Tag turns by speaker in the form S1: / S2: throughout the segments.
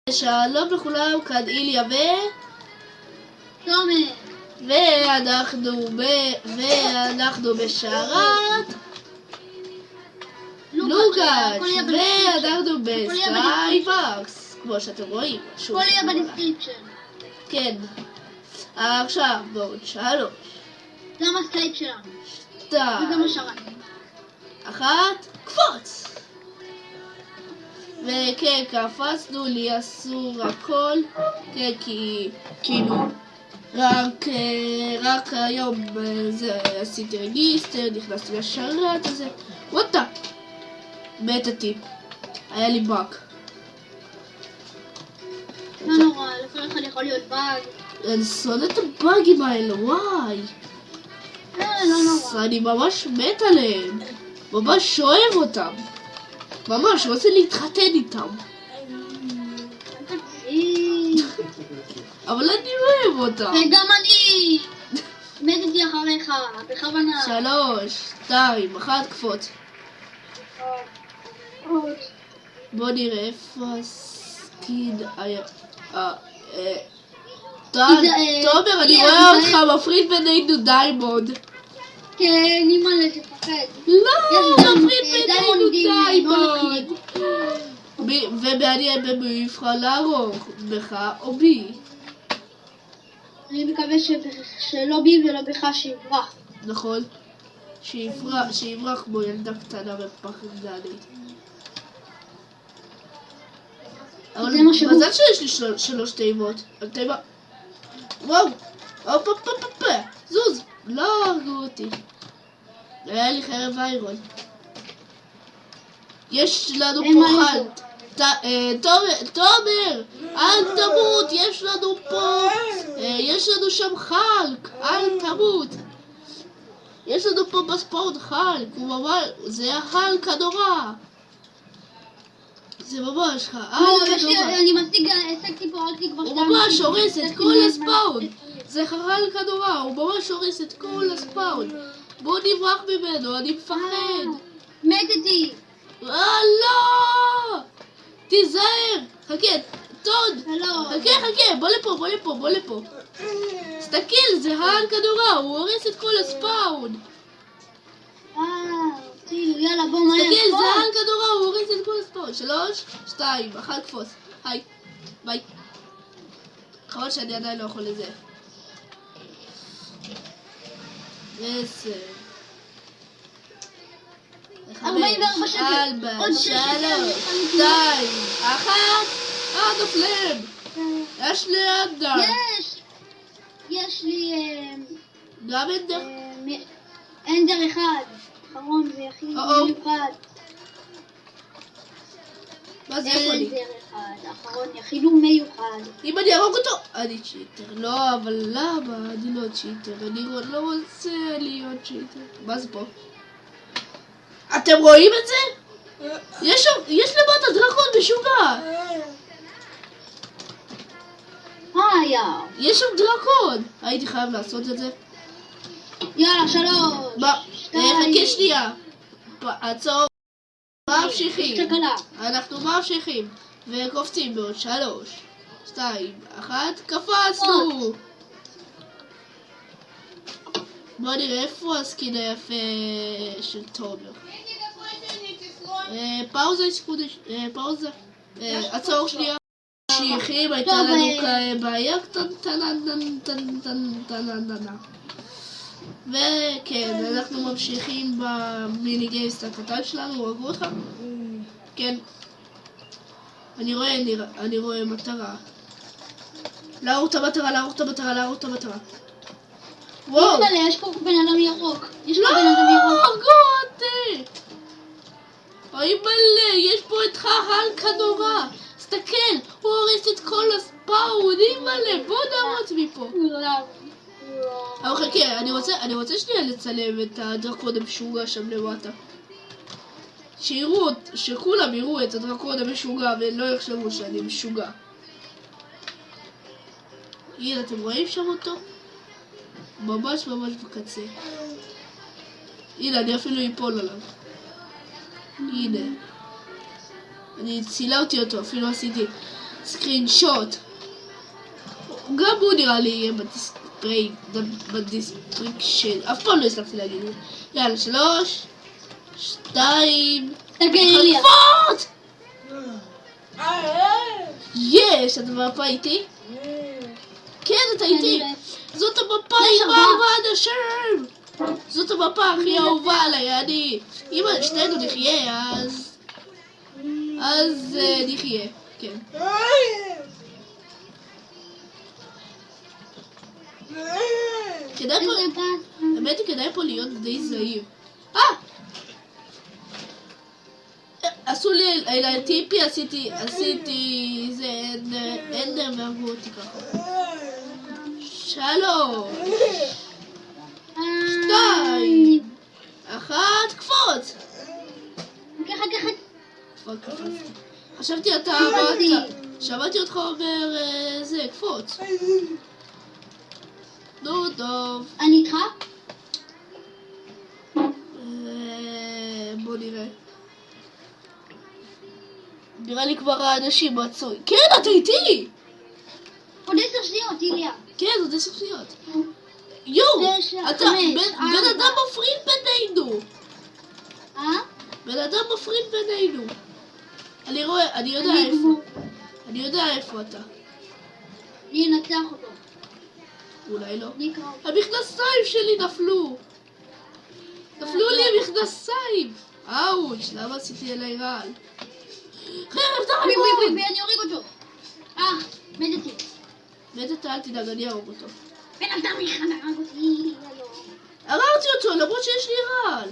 S1: שלום לכולם, כאן איליה
S2: תומר.
S1: ואנחנו בשרת לוקאץ' ואנחנו בסקייבוקס, כמו שאתם רואים.
S2: הכל יהיה בדיסקריפשן.
S1: כן. עכשיו בעוד 3,
S2: זה הסקייפ שלנו.
S1: 2,
S2: וזה מה שרת.
S1: 1, קפוץ! וכן, קפצנו, לי אסור הכל, כן, כי כאילו רק היום זה עשיתי רגיסטר, נכנסתי לשרת הזה, וואטה, מתתי, היה לי באג.
S2: לא נורא, לכל אחד יכול להיות באג.
S1: אני שונא את הבאגים האלה, וואי.
S2: לא נורא.
S1: אני ממש מת עליהם, ממש אוהב אותם, ממש רוצה להתחתן איתם. אבל אני אוהב אותם.
S2: וגם אני מתתי אחריך, בכוונה.
S1: 3, 2, 1, קפוץ. בוא נראה איפה הסקין היה. תומר, אני רואה אותך מפריד בינינו דיימונד.
S2: כן, אימא'לה, תפחד.
S1: לא, מפריד בינינו דיימונד. ומעניין במי יבחר להרוג, בך או בי.
S2: אני מקווה שלא בי ולא בך שיברח.
S1: נכון, שיברח בו ילדה קטנה ופחדנית. אבל מזל שיש לי 3 תיבות. וואו, זוז, לא הרגו אותי. היה לי חרב איירון. יש לנו פה חלט. תומר, אל תמות, יש לנו פה, יש לנו שם חלק, אל תמות. יש לנו פה בספורט חלק, זה החלק הנורא. זה ממש חלק הנורא.
S2: אני השגתי פה רק כבר 2.
S1: הוא ממש הורס את כל הספאון. זה חלק הנורא, הוא ממש הורס את כל הספאון. בואו נברח ממנו, אני מפחד.
S2: מתתי.
S1: לא! תיזהר! חכה, טוד! חכה, בוא לפה. תסתכל, זה העל כדורה, הוא הורס את כל הספאון.
S2: יאללה, בוא מהר.
S1: תסתכל, זה העל כדורה, הוא הורס את כל הספאון. 3, 2, 1, קפוץ. היי, ביי. חבל שאני עדיין לא יכול לזה. 10,
S2: 44 שקל.
S1: 4, 3, 2, 1, נופלים. יש לי אנדר.
S2: יש לי
S1: גם אנדר?
S2: אנדר אחד. אחרון ויחיד מיוחד.
S1: מה זה איפה לי?
S2: אנדר אחד. אחרון יחיד ומיוחד.
S1: אם אני ארוג אותו, אני צ'יטר. לא, אבל למה? אני לא צ'יטר. אני לא רוצה להיות צ'יטר. מה זה פה? אתם רואים את זה? יש למטה דרקון משוגע. יש שם דרקון. הייתי חייב לעשות את זה.
S2: יאללה, 3, 2.
S1: חכה שנייה. עצור. ממשיכים. אנחנו ממשיכים. וקופצים בעוד 3, 2, 1. קפצנו. בוא נראה איפה הסקין היפה של תומר. פאוזה. עצור שנייה. ממשיכים, הייתה לנו בעיה קטנטנה. וכן, אנחנו ממשיכים במיני גיימס הקטן שלנו, הרגו אותך? כן. אני רואה מטרה. להרוג את המטרה. וואו!
S2: יש פה בן אדם ירוק.
S1: לא! הרגו אותי! אוי מלא, יש פה את החלק הנורא. תסתכל, הוא הורס את כל הספאון. אוי מלא, בוא נרוץ מפה. אבל חכה, אני רוצה שנייה לצלם את הדרקון המשוגע שם למטה. שכולם יראו את הדרקון המשוגע ולא יחשבו שאני משוגע. הנה, אתם רואים שם אותו? ממש בקצה. הנה, אני אפילו אפול עליו. הנה. אני צילמתי אותו, אפילו עשיתי סקרין שוט. גם הוא נראה לי יהיה בדיסטריקשן. אף פעם לא הצלחתי להגיד את זה. יאללה, 3, 2, חלפות! יש, אתה במפה איתי? כן, אתה איתי. זאת המפה עם 4 אנשים. זאת המפה הכי אהובה עליי. אם שנינו נחיה, אז נחיה. כן. האמת היא כדאי פה להיות די זהיר. עשו לי טיפי, עשיתי זה אנדר והרגו אותי ככה. 3, 2, 1, קפוץ! כבר קפצתי. חשבתי אתה אמרת, שמעתי אותך אומר זה, קפוץ. נו, טוב.
S2: אני איתך?
S1: בוא נראה. נראה לי כבר האנשים מצוי. כן, אתה איתי!
S2: עוד 10 שניות, איליה.
S1: כן, עוד 10 שניות. יואו, אתה בן אדם מפריד בינינו. בן אדם מפריד בינינו. אני רואה, אני יודע איפה. אני יודע איפה אתה.
S2: אני אנצח אותו.
S1: אולי לא. המכנסיים שלי נפלו. נפלו לי המכנסיים. אאוץ', למה עשיתי אליי רעל? חרב דרגון!
S2: אני אוריג אותו. מתתי.
S1: מתת, אל תדאג, אני ארוג אותו.
S2: בן אדם אחד הרג אותי.
S1: הרגתי אותו, למרות שיש לי רעל.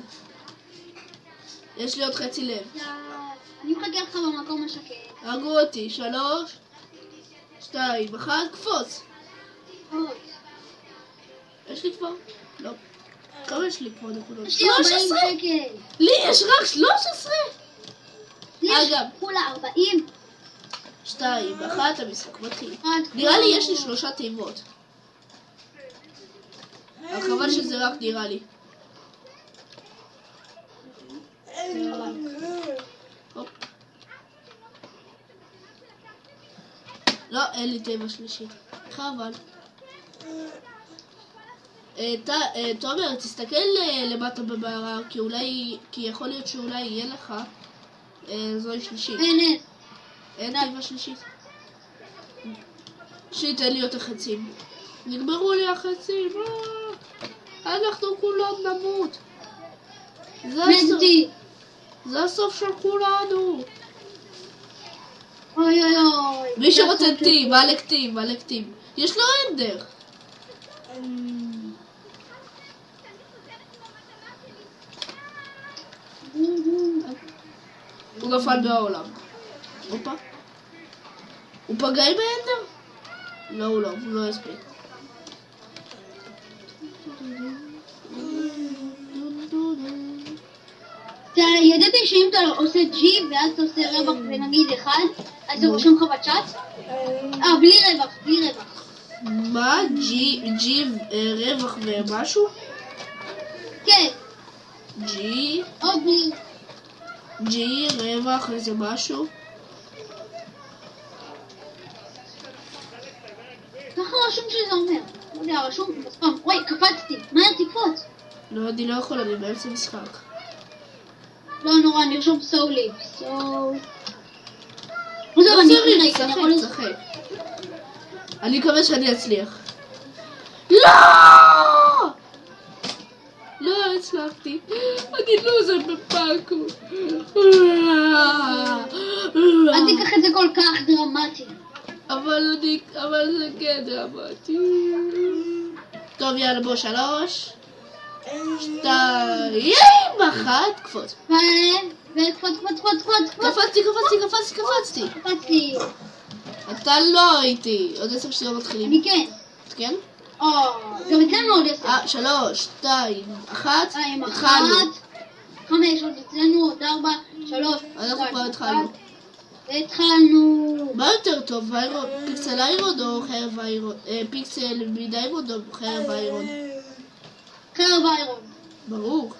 S1: יש לי עוד חצי לב.
S2: אני מחכה לך במקום השקט.
S1: הרגו אותי, 3, 2, 1, קפוץ. יש לי כבר? לא. כמה יש לי כבר נקודות? 13? לי יש רק 13?
S2: יש כולה 40.
S1: 2, 1, המשחק מתחיל. נראה לי יש לי 3 תיבות. חבל שזה רק נראה לי. לא, אין לי תיבה שלישית. חבל. תומר, תסתכל למטה במערה, כי יכול להיות שאולי יהיה לך זוהי שלישית. אין תיבה שלישית. שייתן לי יותר חצים. נגמרו לי החצים. אנחנו כולם נמות. זה הסוף של כולנו.
S2: אוי אוי אוי.
S1: מי שרוצה טים, מלק טים. יש לו אנדר. הוא נפל מהעולם. הופה. הוא פגע עם האנדר? לא, הוא לא הספיק.
S2: ידעתי שאם אתה עושה ג'י ואז אתה עושה רווח ונגיד 1, אז זה רושם לך בצ'אט? בלי רווח.
S1: מה? ג'י רווח ומשהו?
S2: כן.
S1: ג'י?
S2: או בלי.
S1: ג'י רווח איזה משהו?
S2: ככה רשום שזה אומר. לא יודע, רשום בספאם. וואי, קפצתי. מהר תקפוץ.
S1: לא, אני לא יכול, אני באמצע משחק.
S2: לא נורא, נרשום סולי.
S1: לא צריך, צחק. אני מקווה שאני אצליח. לא! לא הצלחתי. אני לא זה בפאקו.
S2: אל תיקח את זה כל כך דרמטי.
S1: אבל זה כן דרמטי. טוב, יאללה, בוא 3, 2, 1, קפוץ. קפצתי. אתה לא הייתי. עוד 10 שניות מתחילים.
S2: אני כן.
S1: כן?
S2: גם אצלנו עוד 10.
S1: 3, 2, 1, התחלנו.
S2: 5, עוד אצלנו עוד 4, 3.
S1: אנחנו כבר התחלנו. מה יותר טוב, פיקסל איירון או חרב איירון? פיקסל מדיימונד או חרב איירון?
S2: חרב איירון.
S1: ברור.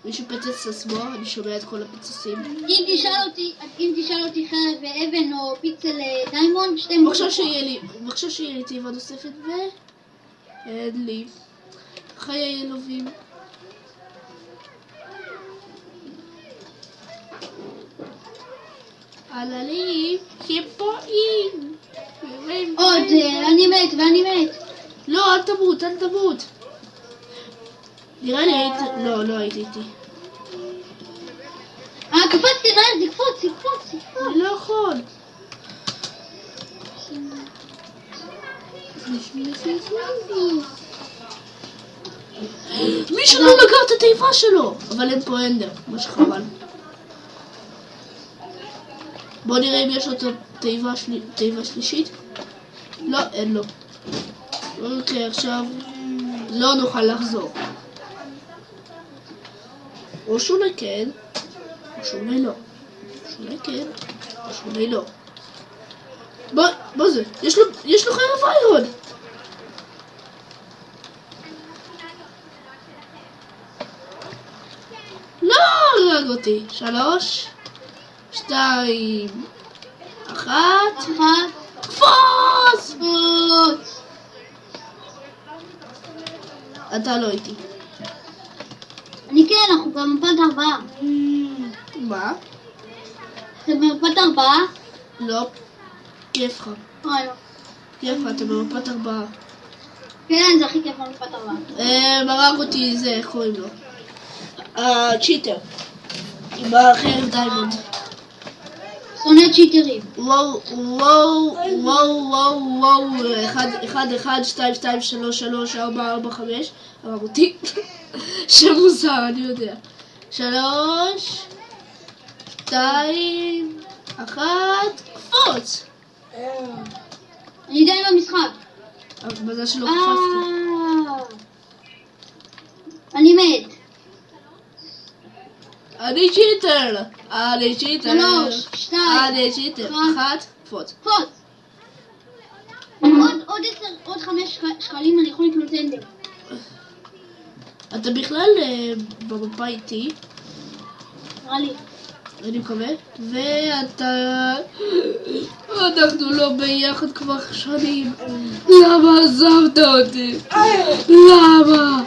S1: מישהו פצץ עצמו, אני שומע את כל הפצצים.
S2: אם תשאל אותי חרב ואבן או פיצל דיימונד, שתי
S1: בבקשה שיהיה לי תיבה נוספת אין לי. חיי אלוהים. עללים, שפועים.
S2: עוד, אני מת ואני מת.
S1: לא, אל תמות. נראה לי היית... לא הייתי איתי.
S2: קפצתי מהר, תקפוץ.
S1: אני לא יכול. מישהו לא לקח את התיבה שלו. אבל אין פה אנדר, מה שחבל. בוא נראה אם יש לו את התיבה שלישית. לא, אין לו. אוקיי, עכשיו לא נוכל לחזור. או שאולי כן, או שאולי לא. שאולי כן, או שאולי לא. מה זה? יש לו חרב איירון. לא הרג אותי. 3, 2, 1. קפוץ! אתה לא איתי.
S2: אני כן, אנחנו במפת 4.
S1: מה?
S2: אתה במפת 4?
S1: לא. כיף לך.
S2: לא.
S1: כיף לך, אתה במפת 4.
S2: כן, זה הכי כיף במפת 4.
S1: הרג אותי זה, איך קוראים לו? צ'יטר. עם החרב דיימונד.
S2: שונא צ'יטרים.
S1: וואו. 1, 2, 3, 4, 4, 5. הרג אותי. שם מוזר, אני יודע. 3, 2, 1, קפוץ!
S2: אני די במשחק.
S1: מזל שלא קפצתי.
S2: אני מת.
S1: אני צ'יטר!
S2: 3, 2,
S1: אני צ'יטר. 1, קפוץ.
S2: קפוץ. עוד 5 שקלים אני יכול לקנות אנדר.
S1: אתה בכלל במפה איתי,
S2: נראה לי.
S1: אני מקווה, ואתה... אנחנו לא ביחד כבר שנים. למה עזבת אותי? למה?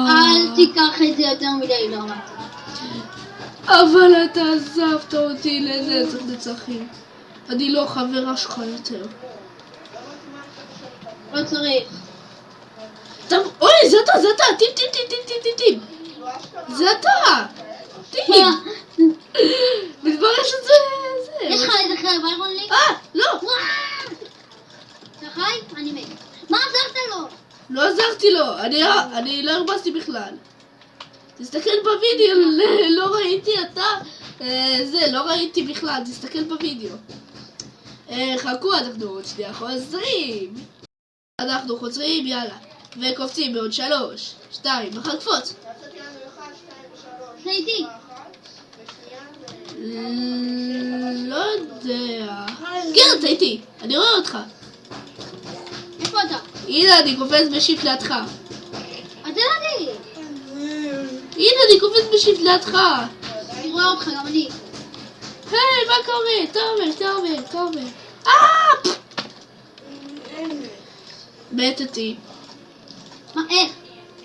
S2: אל תיקח את זה יותר מדי, לא.
S1: אבל אתה עזבת אותי לנצח נצחים. אני לא חברה שלך יותר.
S2: לא צריך.
S1: אוי, זה אתה, טיפ. זה אתה. טיפ. מתברר שזה...
S2: יש לך איזה חרב איירון לי?
S1: לא.
S2: אתה חי? אני מת. מה עזרת לו?
S1: לא עזרתי לו, אני לא הרבסתי בכלל. תסתכל בווידאו, לא ראיתי אתה, לא ראיתי בכלל, תסתכל בווידאו. חכו, אנחנו עוד שנייה חוזרים. אנחנו חוזרים, יאללה. וקופצים בעוד 3, 2, 1, קפוץ.
S2: זה איתי.
S1: לא יודע. כן, אתה איתי, אני רואה אותך.
S2: איפה אתה?
S1: הנה, אני קופץ בשיפט לידך.
S2: אתה יודעתי.
S1: הנה, אני קופץ בשיפט לידך.
S2: אני רואה אותך, גם אני.
S1: היי, מה קורה? תומר. מתתי.
S2: מה, איך?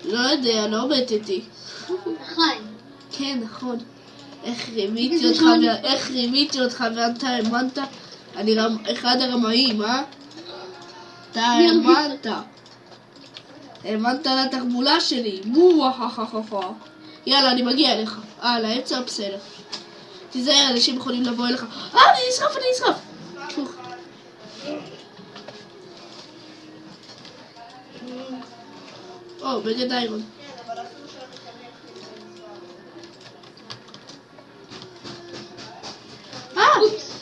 S1: לא יודע, לא מתתי.
S2: חי.
S1: כן, נכון. איך רימיתי אותך ואתה האמנת? אני אחד הרמאים, אתה האמנת לתחבולה שלי. יאללה, אני מגיע אליך. לאמצע, בסדר. תיזהר, אנשים יכולים לבוא אליך. אני נשרף. בגד איירון.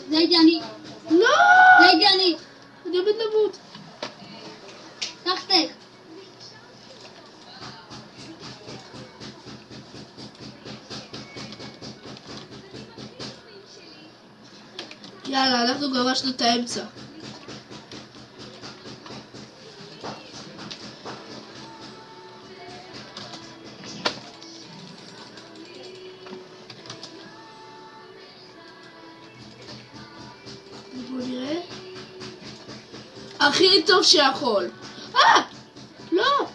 S2: זה הייתי אני.
S1: לא!
S2: זה הייתי אני.
S1: אני עומד למות.
S2: קח סטייק.
S1: יאללה, אנחנו גרשנו את האמצע. הכי טוב שיכול. לא!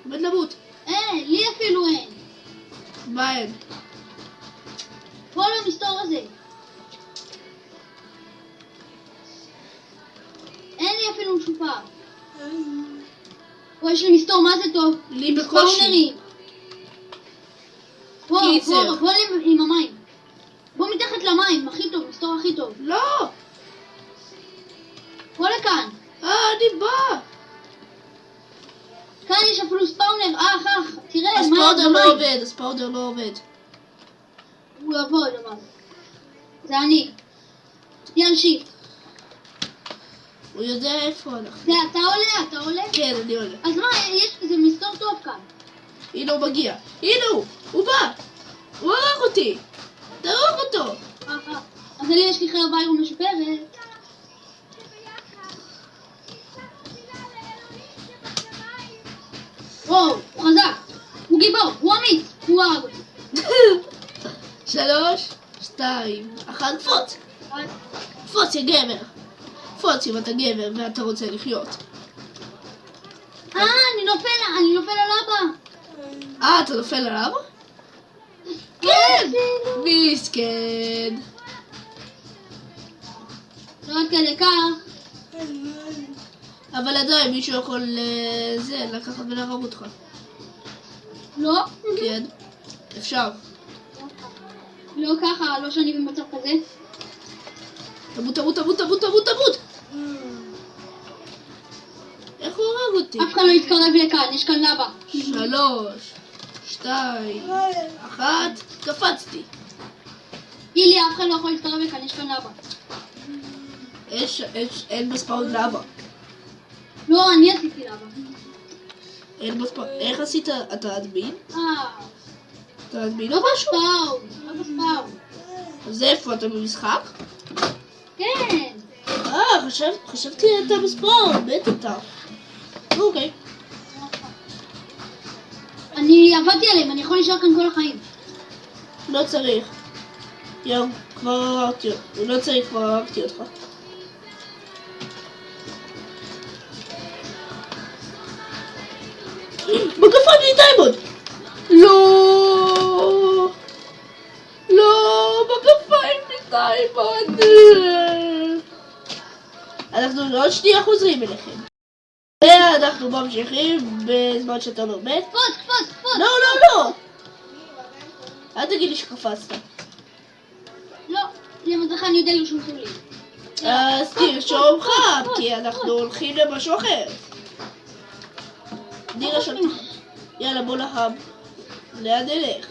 S1: עומד למות.
S2: לי אפילו אין.
S1: מה אין?
S2: בוא למסתור הזה. אין לי אפילו משופר. פה יש לי מסתור, מה זה טוב?
S1: לי בקושי.
S2: ספאונרים.
S1: קיצר.
S2: בוא עם המים. בוא מתחת למים, הכי טוב, מסתור הכי טוב.
S1: לא!
S2: בוא לכאן.
S1: אני בא!
S2: כאן יש אפילו ספאונר, תראה,
S1: הספאונר
S2: מים.
S1: לא עובד, הספאונר לא עובד.
S2: הוא יעבוד, אבל. זה אני. יאללה שיט.
S1: הוא יודע איפה אנחנו.
S2: זה אתה עולה?
S1: כן, אני עולה.
S2: אז מה, זה מסתור טוב כאן.
S1: הנה הוא מגיע. הנה הוא בא! הוא הרג אותי! תהרוג אותו!
S2: אז לי יש לי חרב איירון משופרת. וואו, הוא חזק. הוא גיבור, הוא אמיץ. הוא הרג אותי.
S1: 3, 2, 1, קפוץ! קפוץ, יא גבר! קפוץ אם אתה גבר ואתה רוצה לחיות.
S2: אני נופל על אבא.
S1: אתה נופל עליו? כן! מסכן.
S2: לא עד כדי כך.
S1: אבל עדיין מישהו יכול לקחת ולהרוג אותך.
S2: לא?
S1: כן, אפשר.
S2: לא ככה, לא שאני במצב כזה.
S1: תמות. איך הוא הרג אותי?
S2: אף אחד לא יתקרב לכאן, יש כאן לבה.
S1: 3, 2, 1, קפצתי.
S2: אילי, אף אחד לא יכול להתקרב לכאן, יש כאן לבה.
S1: אין בספאון לבה.
S2: לא, אני עשיתי לבה.
S1: אין בספאון. איך עשית? אתה אדמין? אתה אדמין או
S2: לא
S1: משהו?
S2: בספאון.
S1: אז איפה אתה במשחק?
S2: כן.
S1: חשבתי אתה בספאון, בית אתה. אוקיי.
S2: אני עבדתי עליהם, אני יכול להישאר כאן כל החיים.
S1: לא צריך. כבר הרגתי אותך. לא צריך, כבר הרגתי אותך. מגפה לי דיימונד! לא, מגפה לי דיימונד! אנחנו עוד שנייה חוזרים אליכם. ואנחנו ממשיכים בזמן שאתה לומד.
S2: קפוץ.
S1: לא! אל תגיד לי שקפצת.
S2: לא, למזרחה אני יודע לרשום חולים.
S1: אז תרשום חם, כי אנחנו הולכים למשהו אחר. נראה שם. יאללה, בוא לחם. לאן נלך?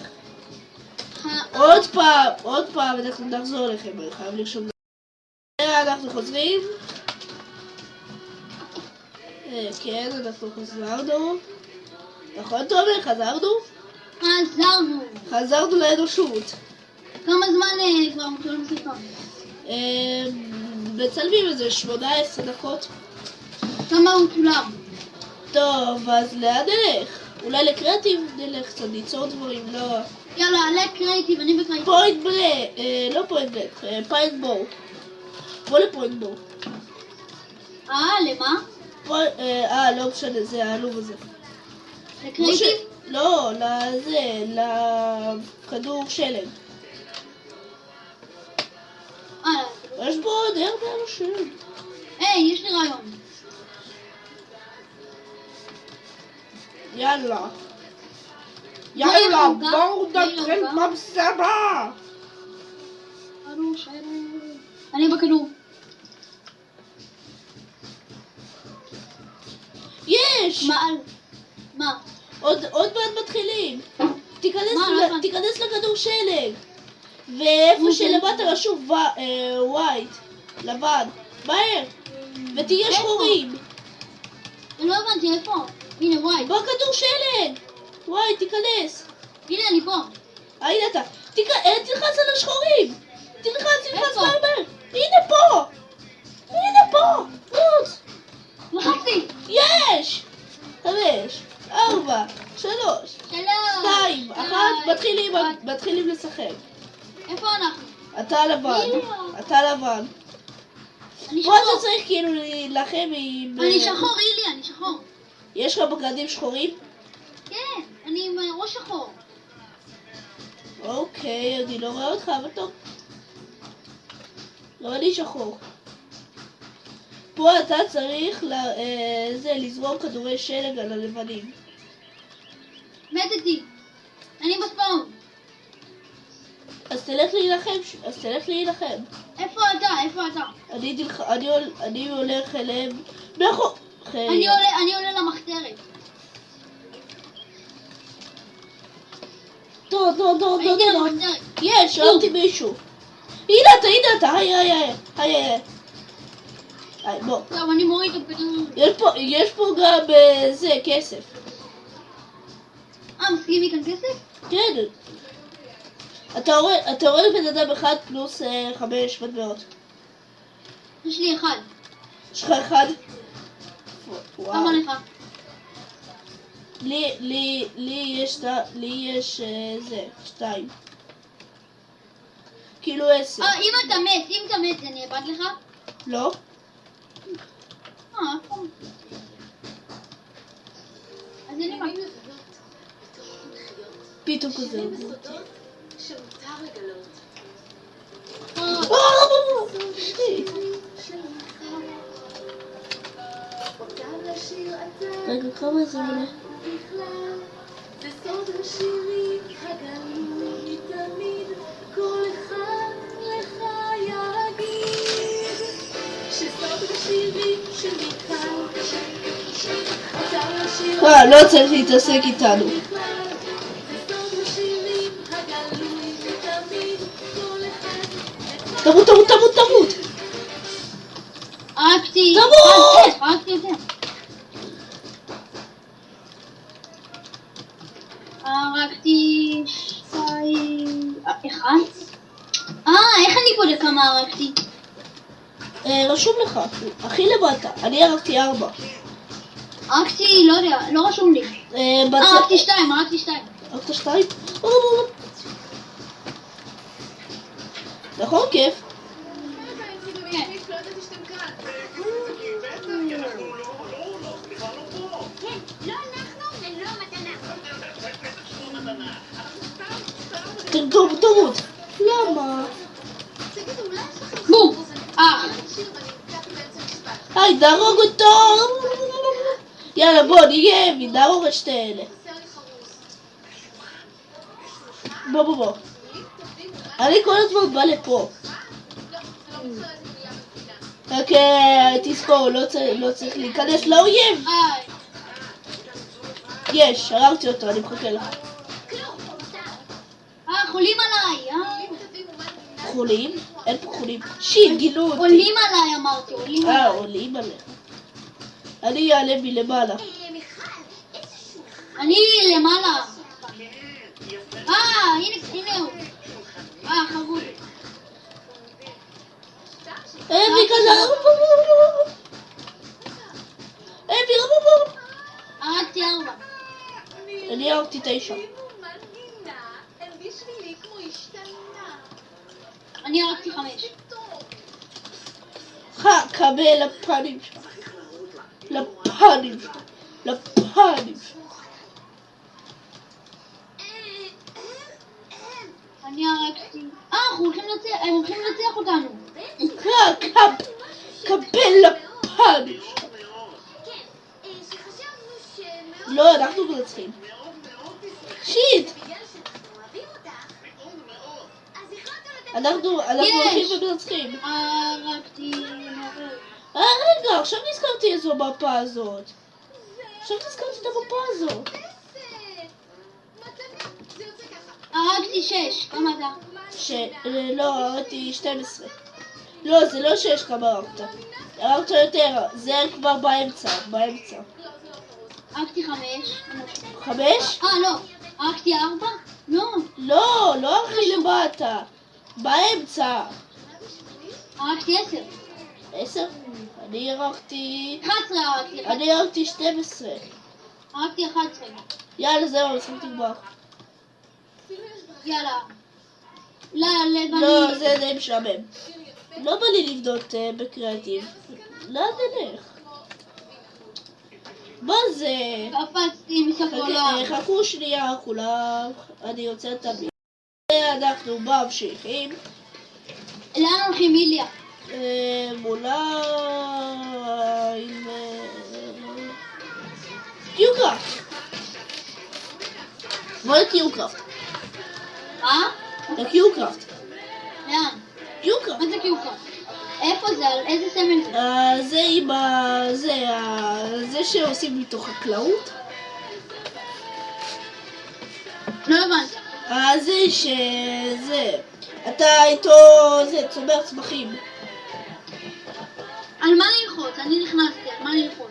S1: עוד פעם, אנחנו נחזור אליכם. אני חייב לרשום. אנחנו חוזרים. כן, אנחנו חזרנו. נכון, תומר? חזרנו לאנושות.
S2: כמה זמן כבר מתחילים בסרטון?
S1: מצלמים איזה 18 דקות.
S2: כמה הוא צולם?
S1: טוב, אז לאן נלך? אולי לקריאטיב נלך קצת, ליצור דברים, לא...
S2: יאללה, לקריאטיב, אני בקריאטיב.
S1: פוינט בלק, לא פוינט בלק, פיינט בואו. בוא לפוינט בואו.
S2: למה?
S1: לא משנה, זה העלוב הזה.
S2: לקריאטיב?
S1: לא, לכדור שלג. יש בו עוד הרבה אנשים.
S2: יש לי רעיון.
S1: יאללה,
S2: בואו
S1: נתחיל במשימה.
S2: אני בכדור.
S1: יש!
S2: מה?
S1: עוד מעט מתחילים. תיכנס לכדור שלג. ואיפה שלמטה רשום ווייט, לבן, מהר. ותהיה שחורים.
S2: לא הבנתי, איפה? הנה, ווייט.
S1: בכדור שלג. ווייט, תיכנס.
S2: הנה, אני פה.
S1: הנה אתה. תלחץ על השחורים. תלחץ מהר. הנה פה. רוץ.
S2: לחצתי.
S1: יש! 5, 4, 3, 2, 1, מתחילים לשחק.
S2: איפה אנחנו?
S1: אתה לבן.
S2: אני
S1: פה אתה
S2: שחור.
S1: צריך כאילו להילחם עם...
S2: אני שחור, אילי, אני שחור.
S1: יש לך בגדים שחורים?
S2: כן, אני עם ראש שחור.
S1: אוקיי, אני לא רואה אותך, אבל טוב. לא, אני שחור. פה אתה צריך לזרום כדורי שלג על הלבנים.
S2: מתתי. אני בספאון.
S1: אז תלך להילחם.
S2: איפה אתה? איפה אתה?
S1: אני הולך אליהם. נכון.
S2: אני עולה למחתרת. הייתי למחתרת.
S1: יש, ראיתי מישהו. הנה אתה, היי. בוא.
S2: טוב, אני מוריד את הפתרון.
S1: יש פה גם זה, כסף.
S2: מסכים איתן כסף?
S1: כן. אתה רואה בן אדם אחד פלוס 5 מטבעות.
S2: יש לי אחד.
S1: יש לך אחד?
S2: כמה לך?
S1: לי יש זה, 2. כאילו 10.
S2: אם אתה מת, זה נאבד לך?
S1: לא?
S2: אז אני מת.
S1: פתאום כזה.
S3: שמותר לגלות.
S1: רגע, כמה זה עולה?
S3: זה סוד השירים הגלוי תמיד, כל אחד לך יגיד, שסוד השירים של מיכל, אותם לשיר
S1: לא צריך להתעסק איתנו.
S3: זה סוד השירים הגלוי תמיד, כל אחד
S1: תמות!
S2: הרגתי.
S1: תמות!
S2: הרגתי יותר. הרגתי 2... אחד? איך אני בודק כמה הרגתי?
S1: רשום לך, הכי למטה. אני הרגתי 4.
S2: הרגתי, לא יודע, לא רשום לי. הרגתי 2.
S1: הרגת 2? נכון, כיף. תמות. למה?
S2: בום!
S1: היי, נהרוג אותו! יאללה, בוא, נהרוג את שתי אלה. בוא. אני כל הזמן בא לפה. רק תזכור, לא צריך להיכנס לאויב. יש, הרגתי אותו, אני מחכה לך.
S2: חולים עליי,
S1: חולים? אין פה חולים. שיט, גילו אותי.
S2: עולים עליי אמרתי, עולים עליי.
S1: עולים עליך. אני אעלה מלמעלה.
S2: אני למעלה. הנה הוא. חגוד. הרגתי 4.
S1: אני הרגתי 9.
S2: אני הרגתי 5.
S1: קבל לפנים שלך. לפנים שלך.
S2: אני הרגתי. הם הולכים לנצח אותנו.
S1: קבל לפנים שלך. לא, אנחנו מנצחים. שיט! אנחנו הולכים ומנצחים.
S2: הרגתי.
S1: רגע, עכשיו נזכרתי איזו מפה הזאת. את המפה הזאת.
S2: הרגתי 6. כמה אתה?
S1: לא, הרגתי 12. לא, זה לא 6 כמה הרגת. הרגת יותר, זה כבר באמצע.
S2: הרגתי 5.
S1: 5?
S2: לא. הרגתי 4? לא.
S1: לא הכי למטה. באמצע.
S2: הרגתי 10.
S1: 10? אני הרגתי...
S2: 11 הרגתי.
S1: אני הרגתי 12.
S2: הרגתי 11.
S1: יאללה, זהו, המשחק נגמר.
S2: יאללה. לבנים.
S1: לא, זה די משעמם. לא בא לי לבדות בקריאטיב. לאן נלך? מה זה?
S2: קפצתי מסוף העולם.
S1: חכו שנייה כולם, אני יוצא את המילה. אנחנו ממשיכים.
S2: לאן הולכים איליה?
S1: אולי קיוקראפט. בוא לקיוקראפט.
S2: מה?
S1: לקיוקראפט.
S2: לאן?
S1: קיוקראפט.
S2: מה זה קיוקה? איפה זה? על איזה סמל זה?
S1: זה עם זה שעושים מתוך חקלאות.
S2: לא הבנתי.
S1: זה שזה. אתה איתו זה צומח צמחים.
S2: על מה ללחוץ? אני נכנסתי, על מה ללחוץ?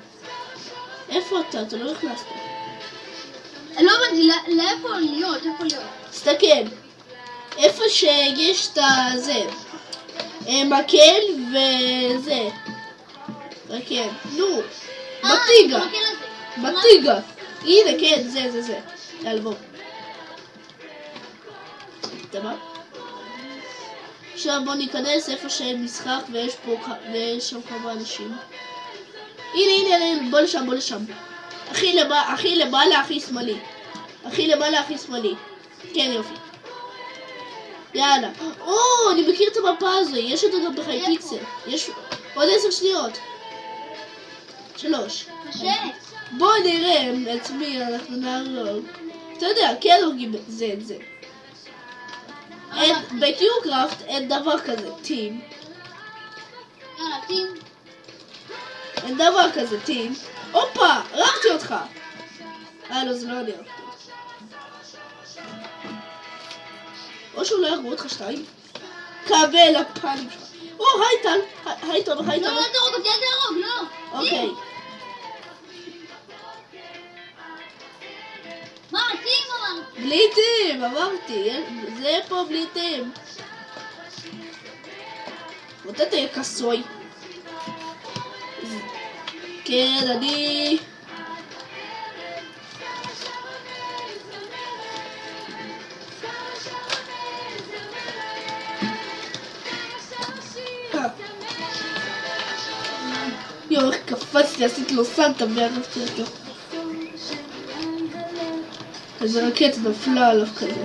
S1: איפה אתה? אתה לא נכנסת.
S2: לא הבנתי, לאיפה להיות? איפה להיות?
S1: תסתכל. איפה שיש את זה. מקל וזה. מקל. נו. בטיגה.
S2: המקל הזה.
S1: בטיגה. הנה, כן, זה. יאללה, בוא. אתה בא? עכשיו בוא ניכנס איפה שאין משחק ויש שם כמה אנשים. הנה, בוא לשם. הכי למעלה, הכי שמאלי. כן, יופי. יאללה. אני מכיר את המפה הזו, יש אותה גם בחיי פיקסל. יש עוד 10 שניות. 3.
S2: קשה.
S1: בוא נראה את מי אנחנו נהרוג. אתה יודע, כן הורגים זה את זה. בקיוקראפט אין דבר כזה, טים.
S2: יאללה, טים.
S1: אין דבר כזה, טים. הופה, הרגתי אותך. לא, זה לא אני הרגתי. או שהוא לא ירגו אותך 2. קבל הפנים שלך. היי טל. היי טוב.
S2: לא, אל תהרוג אותי, לא.
S1: אוקיי.
S2: מה, טים אמרתי?
S1: בלי טים, אמרתי. זה פה בלי טים. אתה תהיה כסוי. כן, אני... איך קפצתי, עשיתי לו סנטה והרפתי אותו. איזה רקטה נפלה עליו כזה.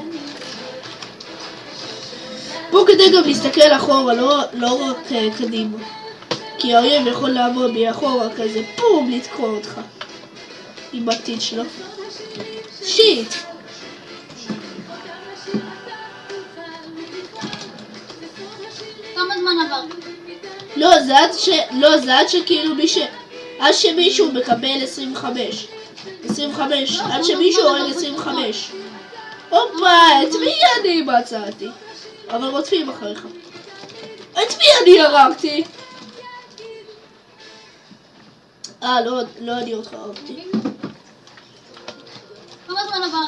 S1: פה כדי גם להסתכל אחורה, לא רק קדימה. כי האויב יכול לעבור מאחורה כזה, פום, לתקוע אותך. עם העתיד שלו. שיט!
S2: כמה זמן עבר?
S1: לא, זה עד שכאילו עד שמישהו מקבל 25. עד שמישהו הורג 25. הופה, את מי אני מצאתי? אבל רודפים אחריך. את מי אני הרגתי? לא אני אותך הרגתי.
S2: כמה זמן עבר?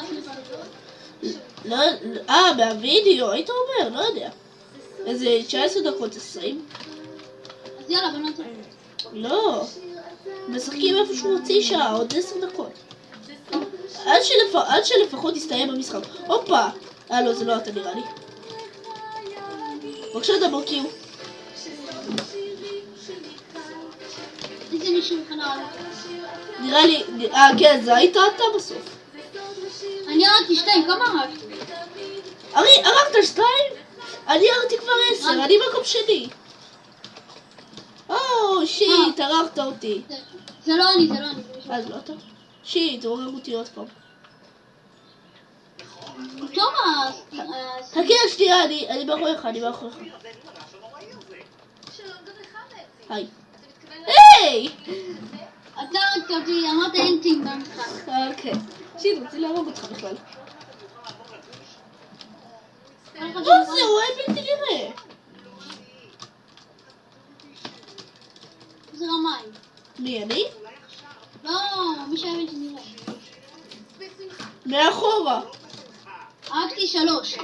S1: מהווידאו, היית אומר, לא יודע. איזה 19 דקות 20.
S2: אז יאללה, בוא נעצור.
S1: לא. משחקים איפשהו חצי שעה, עוד 10 דקות. עד שלפחות יסתיים המשחק. הופה! לא, זה לא אתה נראה לי. בבקשה דבור קיו.
S2: איזה מישהו חנל.
S1: נראה לי, כן, זה היית אתה בסוף.
S2: אני הרגתי 2, כמה הרגתי?
S1: הרגת 2? אני הרגתי כבר 10, אני מקום שני. שיט, הרגת אותי.
S2: זה לא אני.
S1: אז לא אתה. שיט, הוא הרג אותי עוד פעם.
S2: טוב,
S1: חכה שנייה, אני מאחוריך. היי. היי!
S2: אתה הרגת אותי, אמרת אין טים במשחק.
S1: אוקיי. שיט, רוצים להרוג אותך בכלל.
S2: לא
S1: זה, הוא היה בלתי נראה.
S2: זה רמאי.
S1: מי, אני?
S2: לא, מי שהיה בלתי נראה.
S1: מאחורה.
S2: הרגתי 3.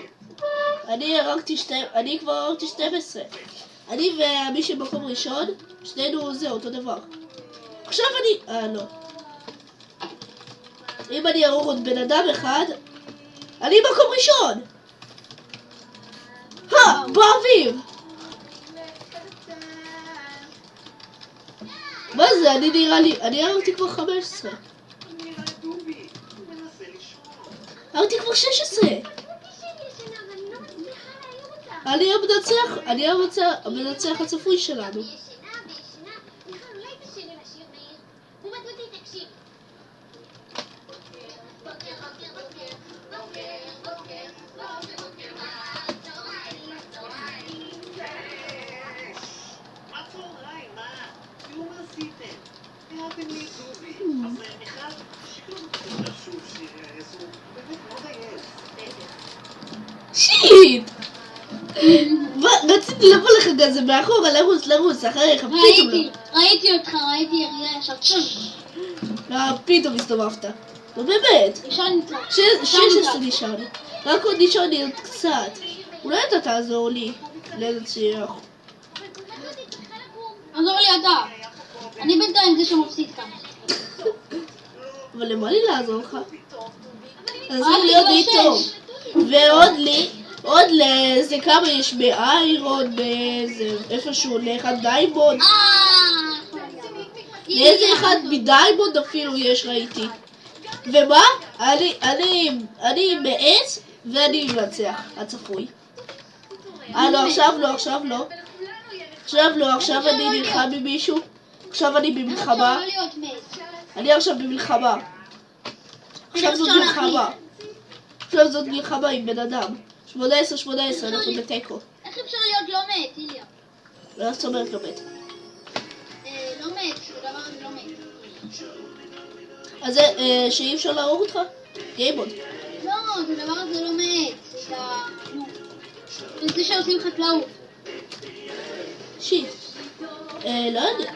S1: אני כבר הרגתי 12. אני ומי שבמקום ראשון, שנינו זה אותו דבר. עכשיו לא. אם אני ארוג עוד בן אדם אחד, אני במקום ראשון. באוויר. מה זה? אני נראה לי... אני אמרתי כבר 15. אמרתי כבר 16. אני המנצח הצפוי שלנו. שיט! רציתי לבוא לך כזה מאחורה, לרוץ, אחריך, פתאום לא.
S2: ראיתי אותך, ראיתי ירייה ישר.
S1: פתאום הסתובבת. לא באמת.
S2: ישנת.
S1: 16 נשאר לי. רק עוד נשאר לי עוד קצת. אולי אתה תעזור לי לנצח.
S2: עזור לי אתה. אני בינתיים זה שמפסיד כאן.
S1: אבל למה לי לעזור לך? תעזור לי עוד איתו. ועוד לי, עוד לזה כמה יש באיירון, באיזה, איפשהו לאחד דיימונד. לאיזה אחד מדיימונד אפילו יש, ראיתי. ומה? אני מעץ ואני מנצח, הצפוי. לא, עכשיו לא. עכשיו אני נלחם עם מישהו. עכשיו אני במלחמה. אני עכשיו במלחמה. עכשיו זאת מלחמה עם בן אדם. 18, אנחנו בתיקו.
S2: איך אפשר להיות לא מת, איליה?
S1: לא, זאת אומרת לא מת.
S2: לא מת, זה דבר לא מת.
S1: אז שאי אפשר להרוג אותך? גיימוד.
S2: לא, זה דבר הזה לא מת. זה שעושים חקלאות.
S1: שיט. לא יודע.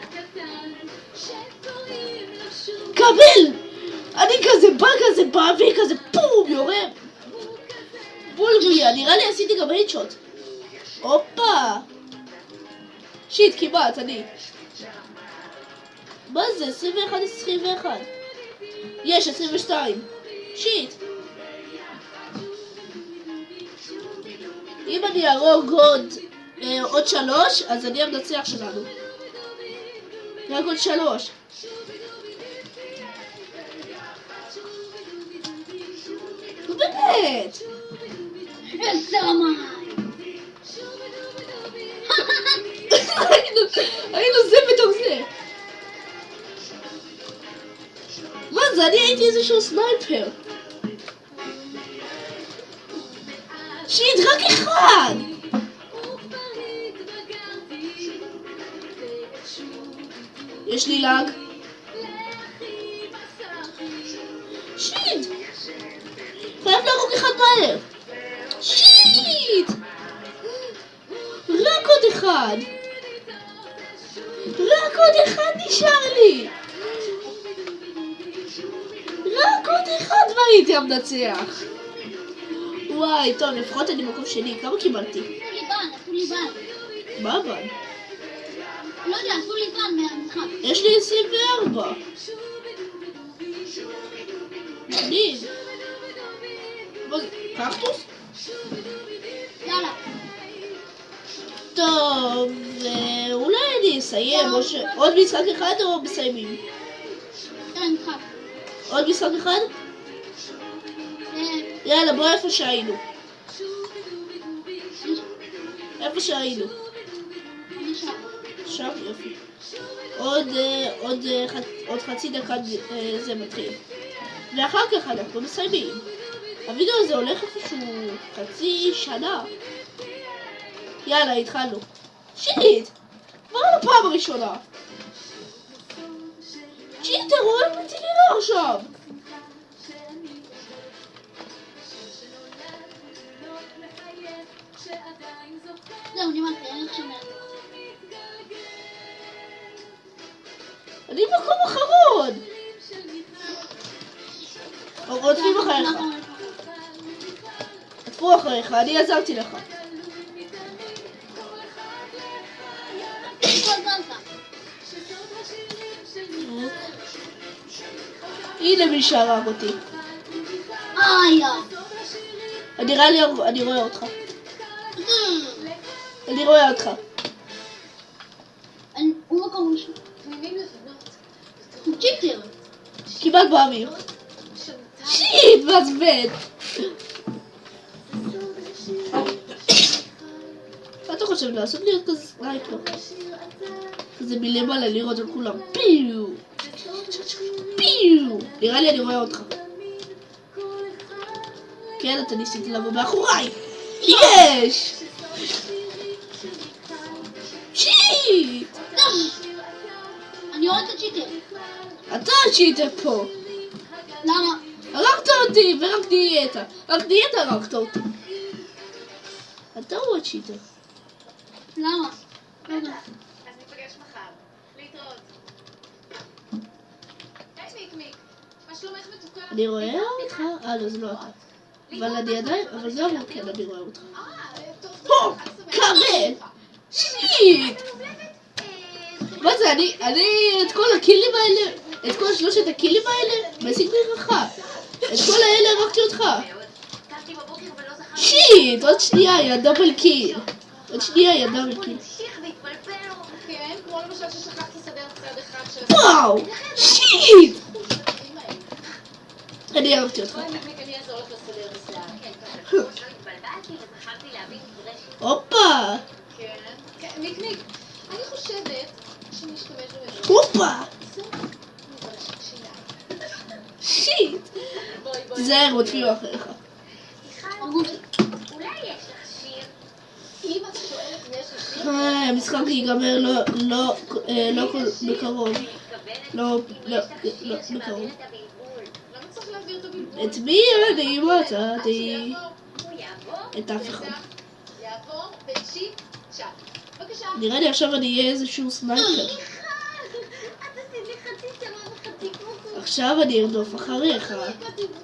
S1: קבל! אני כזה באוויר כזה פום יורה. בולבוליה, נראה לי עשיתי גם הידשוט. הופה. שיט, כמעט, אני. מה זה? 21. יש, 22. שיט. אם אני ארוג עוד 3, אז אני המנצח שלנו. רק עוד 3. באמת! היינו זה בתוך זה. מה זה? אני הייתי איזשהו סנייפר. שיט, רק אחד! יש לי לג. שיט! חייב להרוג אחד מהר. שיט! רק עוד אחד נשאר לי. רק עוד אחד והייתי המנצח. וואי, טוב, לפחות אני מקום שני. כמה קיבלתי?
S2: עשו לי בן.
S1: מה בן?
S2: לא יודע, עשו לי בן מהמשחק.
S1: יש לי 24. מדהים. קקטוס?
S2: יאללה.
S1: טוב, אולי אני אסיים, עוד משחק אחד או מסיימים?
S2: משחק.
S1: עוד משחק אחד? יאללה, בוא איפה שהיינו. שם יופי. עוד חצי דקה זה מתחיל. ואחר כך אנחנו מסיימים. הווידאו הזה הולך איפשהו חצי שנה. יאללה, התחלנו. שיט! כבר על הפעם הראשונה. שיט, אתה רואה אותי נראה עכשיו.
S2: זהו, נמאס, אין לך שומע.
S1: אני במקום אחרון. רודפים אחריך. רדפו אחריך, אני עזרתי לך. הנה מי שהרג אותי. אני רואה אותך.
S2: הוא מקום ראשון. צ'יטר.
S1: כמעט באוויר. שיט, מעצבן. מה אתה חושב לעשות להיות כזה סנייפר? כזה מלמעלה לראות על כולם. פיו! פיו! נראה לי אני רואה אותך. כן, אתה ניסית לבוא מאחוריי. יש! שיט!
S2: אני רואה את הצ'יטר.
S1: אתה השיטר פה.
S2: למה?
S1: הרגת אותי ורק דיאטה. רק דיאטה הרגת אותי. אתה הוא השיטר.
S2: למה?
S3: אז ניפגש מחר. להתראות. היי מיקמיק, מה שלומך מתוקה?
S1: אני רואה אותך? לא, זה לא אתה. אבל אני עדיין, אבל גם כן אני רואה אותך.
S3: טוב,
S1: הו! כבד! שיט! מה זה, אני את כל הקילים האלה, את כל שלושת הקילים האלה, משיג דרך. את כל האלה הרגתי אותך. שיט! עוד שנייה, יא דאבל קיל. עוד שנייה, יא דאבל קיל.
S3: כן, כמו למשל ששכחת לסדר צד אחד של...
S1: וואו! שיט! אני אהבתי אותך.
S3: בואי מיקמיק, אני אעזור לך לסדר בסדר.
S1: הופה!
S3: כן, מיקמיק, אני חושבת שנשתמש במזון.
S1: הופה!
S3: מברשת שיניים.
S1: שיט!
S3: בואי.
S1: תיזהר, רודפים אחריך.
S3: אולי יש לך שיר? אם את שואלת אם יש לך שיר...
S1: המשחק ייגמר לא כל בקרוב. לא בקרוב.
S3: למה צריך להעביר את הבלבול?
S1: את מי אני מצאתי? את אף אחד.
S3: יעבור בצ'יפ צ'אפ. בבקשה.
S1: נראה לי עכשיו אני אהיה איזשהו סנייפר.
S3: את עשית לי חצי צבא וחצי כמו...
S1: עכשיו אני ארדוף אחריך.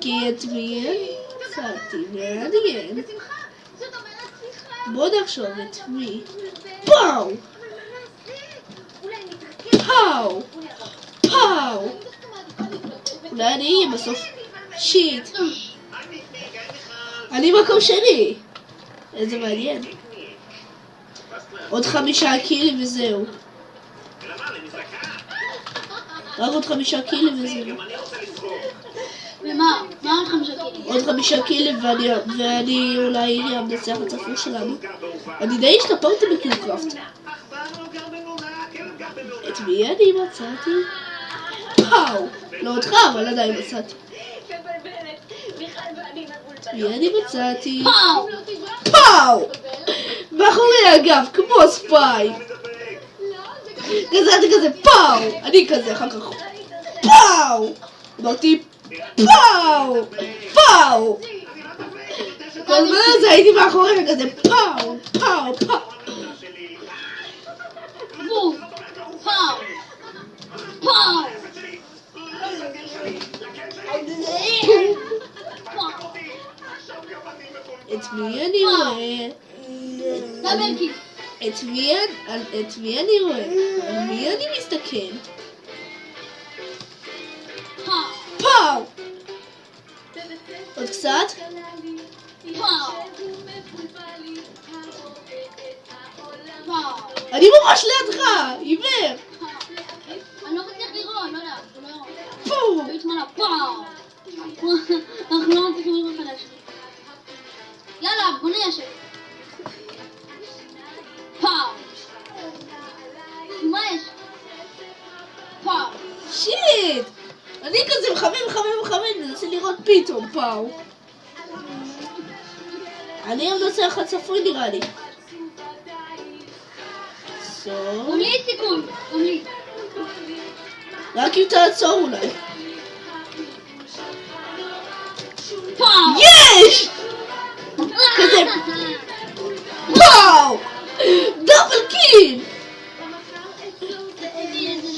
S1: כי את מי אני מצאתי? מעניין.
S3: בשמחה. זאת אומרת סליחה.
S1: בוא נחשוב את מי. פאו!
S3: אולי נתרכז.
S1: פאו! פאו! אולי אני אהיה בסוף. שיט. אני מקום שני. איזה מעניין. עוד 5 קילים וזהו. רק עוד 5 קילים וזהו.
S2: ומה? מה עוד 5 קילים?
S1: עוד 5 קילים ואני אולי המנצח הצפוי שלנו. אני די השתפרתי בקילקראפט. את מי אני מצאתי? פאו! לא אותך, אבל עדיין מצאתי. מי אני מצאתי?
S2: פאו!
S1: פאו! מאחורי הגב, כמו ספיי. כזה, אתה כזה פאו! אני כזה, אחר כך פאו! אמרתי פאו! פאו! כל הזמן הזה הייתי מאחורי כזה פאו! פאו! פאו!
S2: בום! פאו! פאו!
S1: את מי אני רואה?
S2: דאבל קיל.
S1: את מי אני רואה? על מי אני מסתכל?
S2: פאו!
S1: פאו! עוד קצת?
S2: פאו! פאו!
S1: אני ממש לידך! עיוור!
S2: אני לא מצליח לראות, לא יודע, לא יודע.
S1: פאו!
S2: פאו! אנחנו לא מצליחים לראות חדש. יאללה, בוא ניישב. פאו! מה יש? פאו!
S1: שיט! אני כזה מחמם, מנסה לראות פתאום פאו. אני המנצח הצפוי נראה לי.
S2: גם לי סיכון, גם לי.
S1: רק אם תעצור אולי.
S2: פאו!
S1: יש! כזה פאו! דאבל קיל!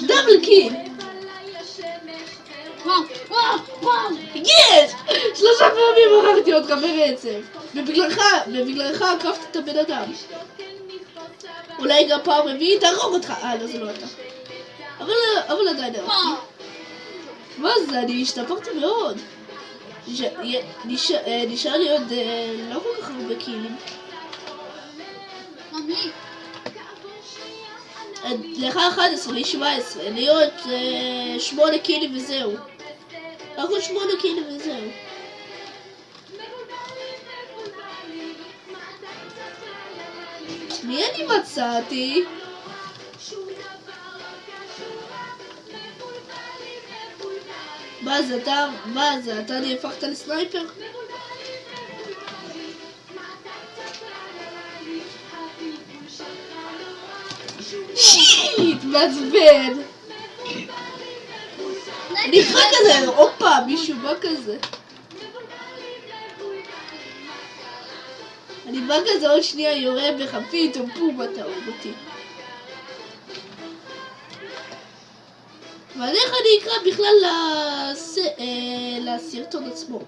S1: דאבל קיל!
S2: וואו, וואו, וואו!
S1: יש! 3 פעמים הרגתי אותך ברצף. ובגללך עקפתי את הבן אדם. אולי גם פעם רביעית תהרוג אותך. לא, זה לא אתה. אבל עדיין הרגתי. מה זה? אני השתפרתי מאוד. נשאר לי עוד לא כל כך הרבה קילים.
S2: גם לי.
S1: לך 11, לי 17, להיות 8 קילים וזהו. רק עוד 8 קילים וזהו. מי אני מצאתי? מה זה, אתה נהפכת לסנייפר? שיט, מעצבן. אני אקרא כזה, אופה, מישהו בא כזה. אני בא כזה עוד שנייה יורה בך, פתאום פום אתה הורג אותי. אבל איך אני אקרא בכלל לסרטון עצמו?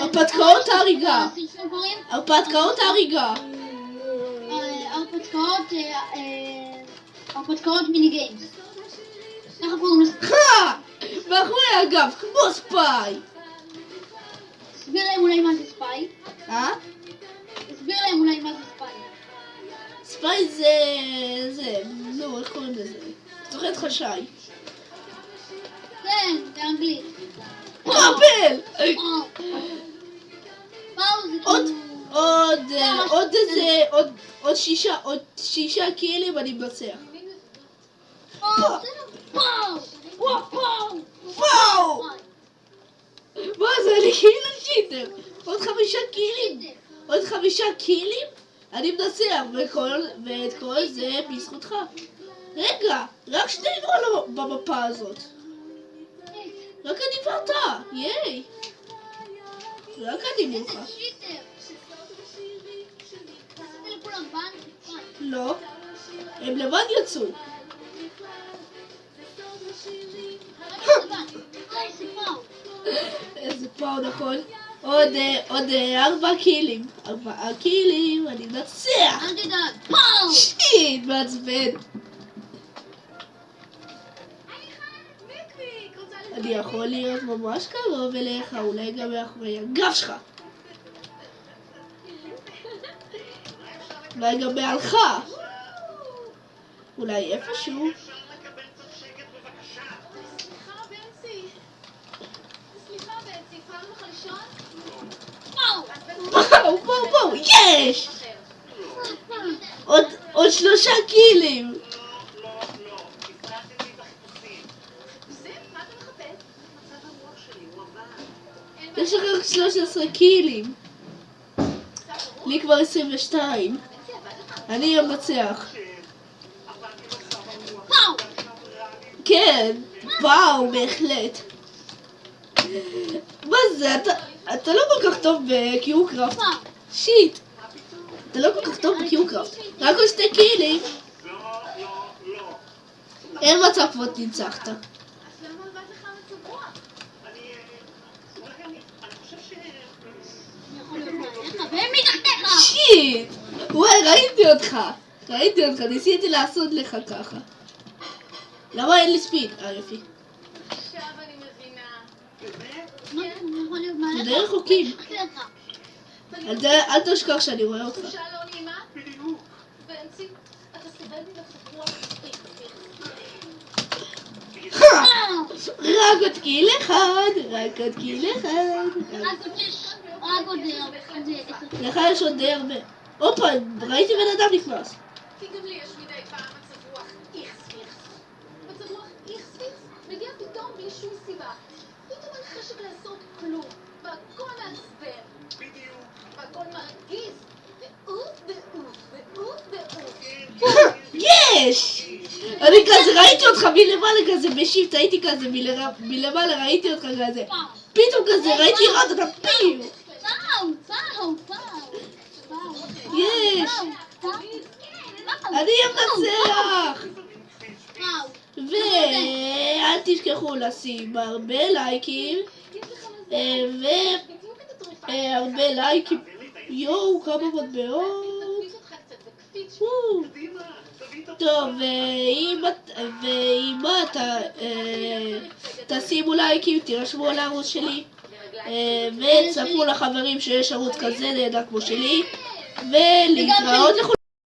S1: הרפתקאות ההריגה. הרפתקאות ההריגה.
S2: הרפתקאות מיני גיימס. ככה קוראים לזה.
S1: מאחורי הגב, כמו ספיי.
S2: תסביר להם אולי מה זה ספיי. תסביר להם אולי מה זה ספיי.
S1: ספיי זה, נו, איך קוראים לזה? זוכרת חשאי.
S2: כן, באנגלית.
S1: קאפל! עוד 6 קילים אני מנצח. וואו! מה זה, אני כאילו שיטר. עוד 5 קילים. עוד 5 קילים? אני מנצח, ואת כל זה בזכותך. רגע, רק שנינו במפה הזאת. רק אני ואתה, ייי. רק אני מולך. לא, הם לבד יצאו. איזה פאו, נכון. עוד 4 קילים. 4 קילים, אני מנצח.
S2: אל תדאג, פאו!
S1: שיט, מעצבן. אני יכול להיות ממש קרוב אליך, אולי גם מאחורי הגב שלך. אולי גם מעלך. אולי איפשהו. בואו, יש! עוד 3 קילים. יש לך רק 13 קילים. לי כבר 22. אני המנצח. כן, וואו, בהחלט. מה זה? אתה לא כל כך טוב בקיוקראפט. שיט. אתה לא כל כך טוב בקיוקראפט. רק עוד 2 קילים. אין מצב עוד ניצחת. שיט! וואי, ראיתי אותך, ניסיתי לעשות לך ככה. למה אין לי ספיד? יופי.
S3: עכשיו אני
S2: מבינה.
S1: זה די רחוקים. אל תשכח שאני רואה אותך.
S3: תחושה לא נעימה? בנצי, אתה סובל ממחזור
S1: רק עוד קיל אחד.
S2: רק עוד 10.
S1: לך יש עוד די הרבה. הופה, ראיתי בן אדם נכנס.
S3: כי גם לי יש מדי פעם מצב רוח איכספיכס. מצב רוח איכספיכס מגיע פתאום בלי שום סיבה. פתאום אין חשק לעשות כלום. והכל מעצבן. בדיוק. והכל מרגיז. ועוף.
S1: יש! אני כזה ראיתי אותך מלמעלה כזה בשיפט, הייתי כזה מלמעלה ראיתי אותך כזה. פתאום כזה ראיתי ירד אתה פיו. יש! אני המנצח! ואל תשכחו לשים הרבה לייקים והרבה לייקים. יואו, כמה מטבעות. טוב, ואם אתה תשימו לייקים, תירשמו על הערוץ שלי ותספרו לחברים שיש ערוץ כזה נהדר כמו שלי ולהתראות לכולם.